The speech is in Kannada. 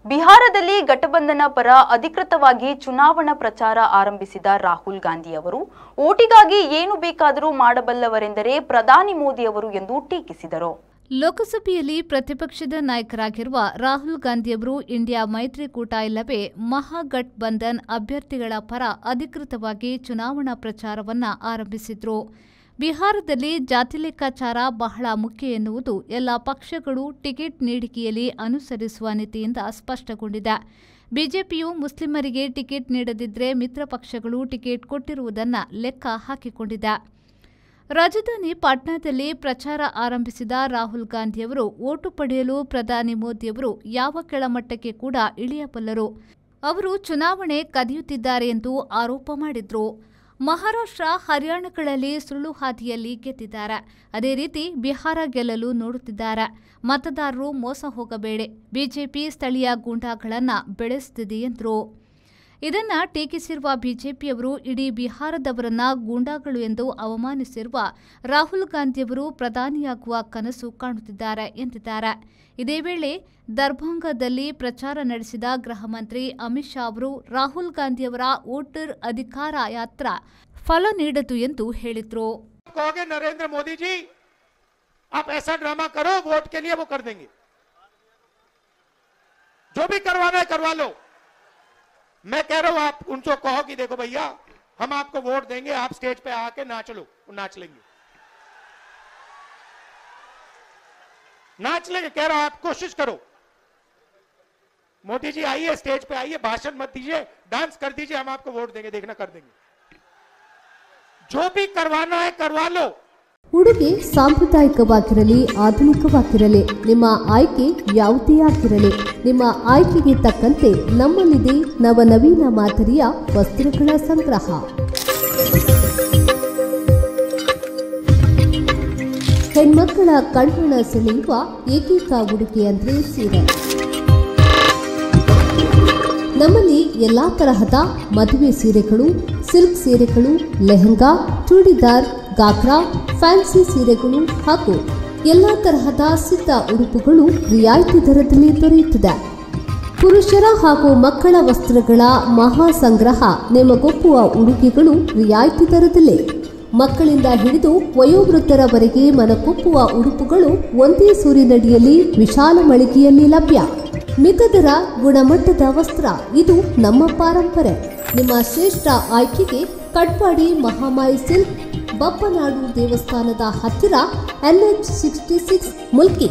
ಬಿಹಾರದಲ್ಲಿ ಗಠಬಂಧನ ಪರ ಅಧಿಕೃತವಾಗಿ ಚುನಾವಣಾ ಪ್ರಚಾರ ಆರಂಭಿಸಿದ ರಾಹುಲ್ ಗಾಂಧಿ ಅವರು ಓಟಿಗಾಗಿ ಏನು ಬೇಕಾದರೂ ಮಾಡಬಲ್ಲವರೆಂದರೆ ಪ್ರಧಾನಿ ಮೋದಿ ಅವರು ಎಂದು ಟೀಕಿಸಿದರು. ಲೋಕಸಭೆಯಲ್ಲಿ ಪ್ರತಿಪಕ್ಷದ ನಾಯಕರಾಗಿರುವ ರಾಹುಲ್ ಗಾಂಧಿಯವರು ಇಂಡಿಯಾ ಮೈತ್ರಿಕೂಟ ಇಲ್ಲವೇ ಮಹಾಗಠಬಂಧನ್ ಅಭ್ಯರ್ಥಿಗಳ ಪರ ಅಧಿಕೃತವಾಗಿ ಚುನಾವಣಾ ಪ್ರಚಾರವನ್ನು ಆರಂಭಿಸಿದ್ರು. ಬಿಹಾರದಲ್ಲಿ ಜಾತಿ ಲೆಕ್ಕಾಚಾರ ಬಹಳ ಮುಖ್ಯ ಎನ್ನುವುದು ಎಲ್ಲ ಪಕ್ಷಗಳು ಟಿಕೆಟ್ ನೀಡಿಕೆಯಲ್ಲಿ ಅನುಸರಿಸುವ ನೀತಿಯಿಂದ ಸ್ಪಷ್ಟಗೊಂಡಿದೆ. ಬಿಜೆಪಿಯು ಮುಸ್ಲಿಮರಿಗೆ ಟಿಕೆಟ್ ನೀಡದಿದ್ದರೆ ಮಿತ್ರ ಪಕ್ಷಗಳು ಟಿಕೆಟ್ ಕೊಟ್ಟಿರುವುದನ್ನು ಲೆಕ್ಕ ಹಾಕಿಕೊಂಡಿದೆ. ರಾಜಧಾನಿ ಪಾಟ್ನಾದಲ್ಲಿ ಪ್ರಚಾರ ಆರಂಭಿಸಿದ ರಾಹುಲ್ ಗಾಂಧಿಯವರು ಓಟು ಪಡೆಯಲು ಪ್ರಧಾನಿ ಮೋದಿಯವರು ಯಾವ ಕೆಳಮಟ್ಟಕ್ಕೆ ಕೂಡ ಇಳಿಯಬಲ್ಲರು. ಅವರು ಚುನಾವಣೆ ಕದಿಯುತ್ತಿದ್ದಾರೆ ಎಂದು ಆರೋಪ ಮಾಡಿದ್ರು. ಮಹಾರಾಷ್ಟ್ರ, ಹರಿಯಾಣಗಳಲ್ಲಿ ಸುಳ್ಳು ಹಾದಿಯಲ್ಲಿ ಗೆದ್ದಿದ್ದಾರೆ. ಅದೇ ರೀತಿ ಬಿಹಾರ ಗೆಲ್ಲಲು ನೋಡುತ್ತಿದ್ದಾರೆ. ಮತದಾರರು ಮೋಸ ಹೋಗಬೇಡಿ, ಬಿಜೆಪಿ ಸ್ಥಳೀಯ ಗೂಂಡಾಗಳನ್ನು ಬೆಳೆಸುತ್ತಿದೆ ಎಂದರು. ಇದನ್ನು ಟೀಕಿಸಿರುವ ಬಿಜೆಪಿಯವರು ಇಡೀ ಬಿಹಾರದವರನ್ನ ಗೂಂಡಾಗಳು ಎಂದು ಅವಮಾನಿಸಿರುವ ರಾಹುಲ್ ಗಾಂಧಿಯವರು ಪ್ರಧಾನಿಯಾಗುವ ಕನಸು ಕಾಣುತ್ತಿದ್ದಾರೆ ಎಂದಿದ್ದಾರೆ. ಇದೇ ವೇಳೆ ದರ್ಭಂಗದಲ್ಲಿ ಪ್ರಚಾರ ನಡೆಸಿದ ಗೃಹ ಮಂತ್ರಿ ಅಮಿತ್ ಶಾ ಅವರು ರಾಹುಲ್ ಗಾಂಧಿಯವರ ವೋಟರ್ ಅಧಿಕಾರ ಯಾತ್ರಾ ಫಲ ನೀಡದು ಎಂದು ಹೇಳಿದರು. नरेंद्र मोदी जी आप ऐसा ड्रामा करो, वोट के लिए वो कर देंगे, जो भी करवाना है करवा लो. मैं कह रहा हूं आप उनको कहो कि देखो भैया हम आपको वोट देंगे, आप स्टेज पे आके नाच लो, वो नाच लेंगे, नाच लेंगे. कह रहा हूं आप कोशिश करो. मोदी जी आइए, स्टेज पे आइए, भाषण मत दीजिए, डांस कर दीजिए, हम आपको वोट देंगे, देखना कर देंगे. जो भी करवाना है करवा लो. ಉಡುಗೆ ಸಾಂಪ್ರದಾಯಿಕವಾಗಿರಲಿ ಆಧುನಿಕವಾಗಿರಲಿ, ನಿಮ್ಮ ಆಯ್ಕೆ ಯಾವುದೇ ಆಗಿರಲಿ, ನಿಮ್ಮ ಆಯ್ಕೆಗೆ ತಕ್ಕಂತೆ ನಮ್ಮಲ್ಲಿದೆ ನವನವೀನ ಮಾದರಿಯ ವಸ್ತ್ರಗಳ ಸಂಗ್ರಹ. ಹೆಣ್ಮಕ್ಕಳ ಕಣ್ಮನ ಸೆಳೆಯುವ ಏಕೈಕ ಉಡುಗೆ ಅಂದ್ರೆ ಸೀರೆ. ನಮ್ಮಲ್ಲಿ ಎಲ್ಲಾ ತರಹದ ಮದುವೆ ಸೀರೆಗಳು, ಸಿಲ್ಕ್ ಸೀರೆಗಳು, ಲೆಹಂಗಾ, ಚೂಡಿದಾರ್, ಗಾಗ್ರಾ, ಫ್ಯಾನ್ಸಿ ಸೀರೆಗಳು ಹಾಗೂ ಎಲ್ಲಾ ತರಹದ ಸಿದ್ಧ ಉಡುಪುಗಳು ರಿಯಾಯಿತಿ ದರದಲ್ಲಿ ದೊರೆಯುತ್ತದೆ. ಪುರುಷರ ಹಾಗೂ ಮಕ್ಕಳ ವಸ್ತ್ರಗಳ ಮಹಾ ಸಂಗ್ರಹ, ನಿಮಗೊಪ್ಪುವ ಉಡುಗೆಗಳು ರಿಯಾಯಿತಿ ದರದಲ್ಲೇ. ಮಕ್ಕಳಿಂದ ಹಿಡಿದು ವಯೋವೃದ್ಧರವರೆಗೆ ಮನಕೊಪ್ಪುವ ಉಡುಪುಗಳು ಒಂದೇ ಸೂರಿನಡಿಯಲ್ಲಿ ವಿಶಾಲ ಮಳಿಗೆಯಲ್ಲಿ ಲಭ್ಯ. ಮಿತದರ ಗುಣಮಟ್ಟದ ವಸ್ತ್ರ, ಇದು ನಮ್ಮ ಪರಂಪರೆ. ನಿಮ್ಮ ಶ್ರೇಷ್ಠ ಆಯ್ಕೆಗೆ ಕಟ್ಪಾಡಿ ಮಹಾಮಾಯಿ ಸಿಲ್ಕ್, ಬಪ್ಪನಾಡು ದೇವಸ್ಥಾನದ ಹತ್ತಿರ, NH 66 ಮುಲ್ಕಿ.